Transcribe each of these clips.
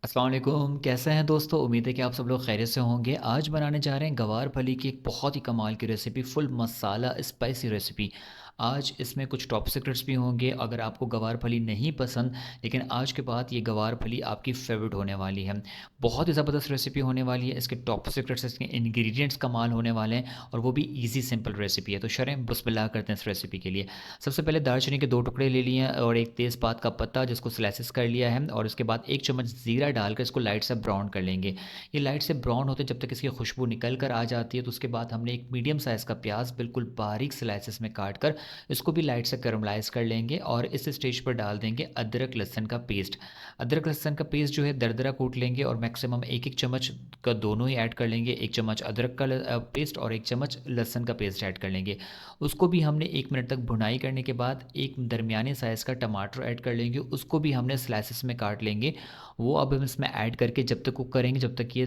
अस्सलाम वालेकुम, कैसे हैं दोस्तों? उम्मीद है कि आप सब लोग खैरियत से होंगे। आज बनाने जा रहे हैं गवार फली की एक बहुत ही कमाल की रेसिपी, फुल मसाला स्पाइसी रेसिपी। आज इसमें कुछ टॉप सीक्रेट्स भी होंगे। अगर आपको गवार फली नहीं पसंद, लेकिन आज के बाद ये गवार फली आपकी फेवरेट होने वाली है। बहुत ही ज़बरदस्त रेसिपी होने वाली है। इसके टॉप सीक्रेट्स, इसके इंग्रेडिएंट्स कमाल होने वाले हैं और वो भी ईज़ी सिंपल रेसिपी है। तो चलें बिस्मिल्लाह करते हैं इस रेसिपी के लिए। सबसे पहले दालचीनी के 2 टुकड़े ले लिए हैं और एक तेज़पात का पत्ता जिसको स्लाइसेस कर लिया है, और उसके बाद 1 चम्मच ज़ीरा डालकर इसको लाइट से ब्राउन कर लेंगे। ये लाइट से ब्राउन होते जब तक इसकी खुशबू निकल कर आ जाती है, तो उसके बाद हमने एक मीडियम साइज़ का प्याज बिल्कुल बारीक स्लाइसेस में काट कर इसको भी लाइट से कैरमलाइज़ कर लेंगे, और इस स्टेज पर डाल देंगे अदरक लहसुन का पेस्ट। अदरक लहसुन का पेस्ट जो है दरदरा कूट लेंगे और मैक्सिमम 1-1 चम्मच का दोनों ही ऐड कर लेंगे। 1 चम्मच अदरक का पेस्ट और 1 चम्मच लहसुन का पेस्ट ऐड कर लेंगे। उसको भी हमने 1 मिनट तक भुनाई करने के बाद एक दरमियाने साइज़ का टमाटर ऐड कर लेंगे, उसको भी हमने स्लाइसेस में काट लेंगे। वो अब हम इसमें ऐड करके जब तक कुक करेंगे जब तक ये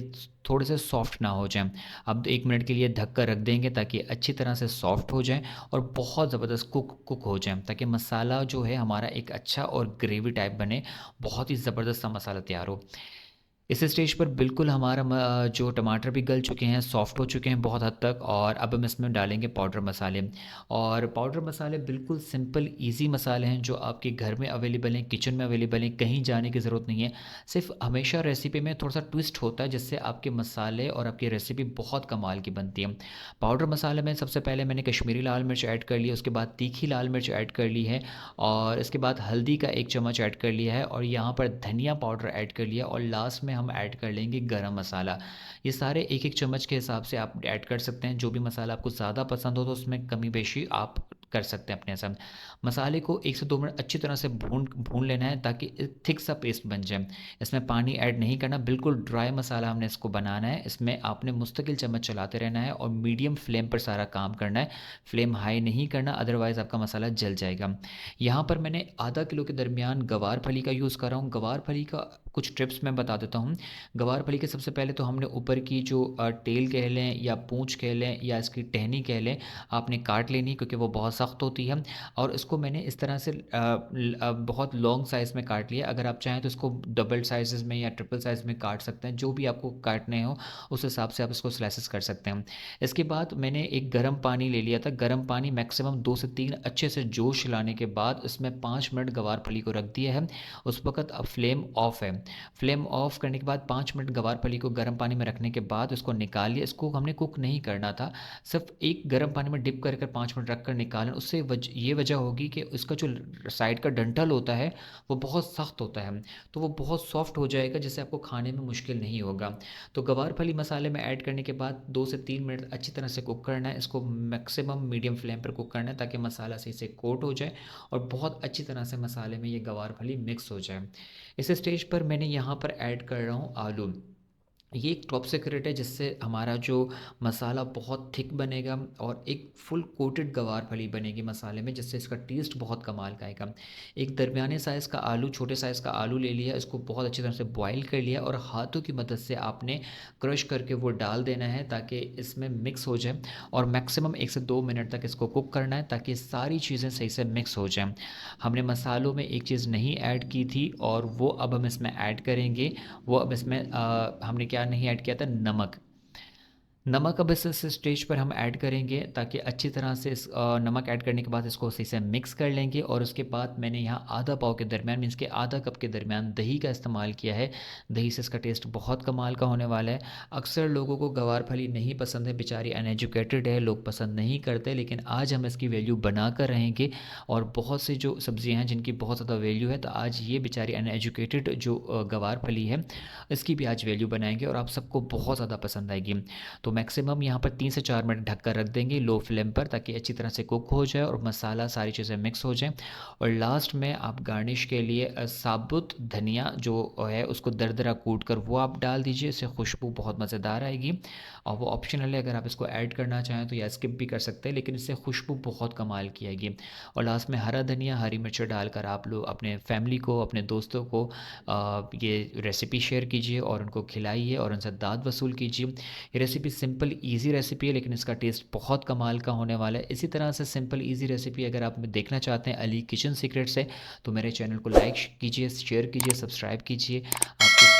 थोड़े से सॉफ्ट ना हो जाएँ। अब 1 मिनट के लिए ढक कर रख देंगे ताकि अच्छी तरह से सॉफ्ट हो जाएँ और बहुत ज़बरदस्त कुक हो जाएँ, ताकि मसाला जो है हमारा एक अच्छा और ग्रेवी टाइप बने, बहुत ही ज़बरदस्त सा मसाला तैयार हो। इस स्टेज पर बिल्कुल हमारा जो टमाटर भी गल चुके हैं, सॉफ्ट हो चुके हैं बहुत हद तक, और अब हम इसमें डालेंगे पाउडर मसाले। और पाउडर मसाले बिल्कुल सिंपल ईज़ी मसाले हैं जो आपके घर में अवेलेबल हैं, किचन में अवेलेबल हैं, कहीं जाने की ज़रूरत नहीं है। सिर्फ़ हमेशा रेसिपी में थोड़ा-सा ट्विस्ट होता है जिससे आपके मसाले और आपकी रेसिपी बहुत कमाल की बनती है। पाउडर मसाले में सबसे पहले मैंने कश्मीरी लाल मिर्च ऐड कर लिया, उसके बाद तीखी लाल मिर्च ऐड कर ली है, और इसके बाद हल्दी का 1 चम्मच ऐड कर लिया है, और यहाँ पर धनिया पाउडर ऐड कर लिया, और लास्ट में हम ऐड कर लेंगे गरम मसाला। ये सारे 1-1 चम्मच के हिसाब से आप ऐड कर सकते हैं। जो भी मसाला आपको ज़्यादा पसंद हो तो उसमें कमी-बेशी आप कर सकते हैं अपने हिसाब। मसाले को 1 से 2 मिनट अच्छी तरह से भून भून लेना है ताकि थिक सा पेस्ट बन जाए। इसमें पानी ऐड नहीं करना, बिल्कुल ड्राई मसाला हमने इसको बनाना है। इसमें आपने मुस्तकिल चम्मच चलाते रहना है और मीडियम फ्लेम पर सारा काम करना है। फ्लेम हाई नहीं करना, अदरवाइज़ आपका मसाला जल जाएगा। यहाँ पर मैंने आधा किलो के दरमियान गवार फली का यूज़ कर रहा हूँ। गवार फली का कुछ टिप्स मैं बता देता हूँ। गवार फली के सबसे पहले तो हमने ऊपर की जो टेल कह लें या पूँछ कह लें या इसकी टहनी कह लें, आपने काट लेनी क्योंकि वो बहुत सख्त होती है, और इसको मैंने इस तरह से बहुत लॉन्ग साइज़ में काट लिया। अगर आप चाहें तो इसको डबल साइज़ेज़ में या ट्रिपल साइज़ में काट सकते हैं, जो भी आपको काटने हो उस हिसाब से आप इसको स्लाइसेस कर सकते हैं। इसके बाद मैंने एक गर्म पानी ले लिया था। गर्म पानी मैक्सिमम 2 से 3 अच्छे से जोश लाने के बाद उसमें 5 मिनट गवार फली को रख दिया है। उस वक़्त अब फ्लेम ऑफ है। फ्लेम ऑफ करने के बाद 5 मिनट गवार फली को गर्म पानी में रखने के बाद उसको निकाल लिया। इसको हमने कुक नहीं करना था, सिर्फ़ एक गर्म पानी में डिप कर कर 5 मिनट रख कर निकालें। उससे ये वजह होगी कि उसका जो साइड का डंठल होता है वो बहुत सख्त होता है, तो वो बहुत सॉफ्ट हो जाएगा जिससे आपको खाने में मुश्किल नहीं होगा। तो गवार फली मसाले में ऐड करने के बाद 2 से 3 मिनट अच्छी तरह से कुक करना है। इसको मैक्सिमम मीडियम फ्लेम पर कुक करना है ताकि मसाला सही से कोट हो जाए और बहुत अच्छी तरह से मसाले में ये गवार फली मिक्स हो जाए। इस स्टेज पर मैंने यहाँ पर ऐड कर रहा हूँ आलू। ये एक टॉप सीक्रेट है जिससे हमारा जो मसाला बहुत थिक बनेगा और एक फुल कोटेड गवार फली बनेगी मसाले में, जिससे इसका टेस्ट बहुत कमाल का आएगा। एक दरमियाने साइज़ का आलू, छोटे साइज़ का आलू ले लिया, इसको बहुत अच्छी तरह से बॉईल कर लिया और हाथों की मदद से आपने क्रश करके वो डाल देना है ताकि इसमें मिक्स हो जाए, और मैक्सिमम 1 से 2 मिनट तक इसको कुक करना है ताकि सारी चीज़ें सही से मिक्स हो जाएँ। हमने मसालों में एक चीज़ नहीं ऐड की थी और वो अब हम इसमें ऐड करेंगे। वो अब इसमें हमने क्या नहीं ऐड किया था, नमक। नमक अब इस स्टेज पर हम ऐड करेंगे ताकि अच्छी तरह से नमक ऐड करने के बाद इसको सही से मिक्स कर लेंगे, और उसके बाद मैंने यहाँ आधा पाव के दरमियान मीन्स के आधा कप के दरमियान दही का इस्तेमाल किया है। दही से इसका टेस्ट बहुत कमाल का होने वाला है। अक्सर लोगों को गवार फली नहीं पसंद है, बेचारी अनएजुकेटेड है, लोग पसंद नहीं करते, लेकिन आज हम इसकी वैल्यू बना कर रहेंगे। और बहुत सी जो सब्ज़ियाँ हैं जिनकी बहुत ज़्यादा वैल्यू है, तो आज ये बेचारी अनएजुकेटेड जो गवार फली है इसकी भी आज वैल्यू बनाएंगे और आप सबको बहुत ज़्यादा पसंद आएगी। तो मैक्सिमम यहाँ पर 3 से 4 मिनट ढक कर रख देंगे लो फ्लेम पर ताकि अच्छी तरह से कुक हो जाए और मसाला सारी चीज़ें मिक्स हो जाएँ। और लास्ट में आप गार्निश के लिए साबुत धनिया जो है उसको दरदरा कूट कर वो आप डाल दीजिए, इससे खुशबू बहुत मज़ेदार आएगी। और वो ऑप्शनल है, अगर आप इसको ऐड करना चाहें तो या स्किप भी कर सकते हैं, लेकिन इससे खुशबू बहुत कमाल की आएगी। और लास्ट में हरा धनिया, हरी मिर्च डालकर आप लोग अपने फैमिली को, अपने दोस्तों को ये रेसिपी शेयर कीजिए और उनको खिलाइए और उनसे दाद वसूल कीजिए। ये रेसिपी सिंपल ईजी रेसिपी है, लेकिन इसका टेस्ट बहुत कमाल का होने वाला है। इसी तरह से सिंपल ईजी रेसिपी अगर आप देखना चाहते हैं अली किचन सीक्रेट से, तो मेरे चैनल को लाइक कीजिए, शेयर कीजिए, सब्सक्राइब कीजिए। आपके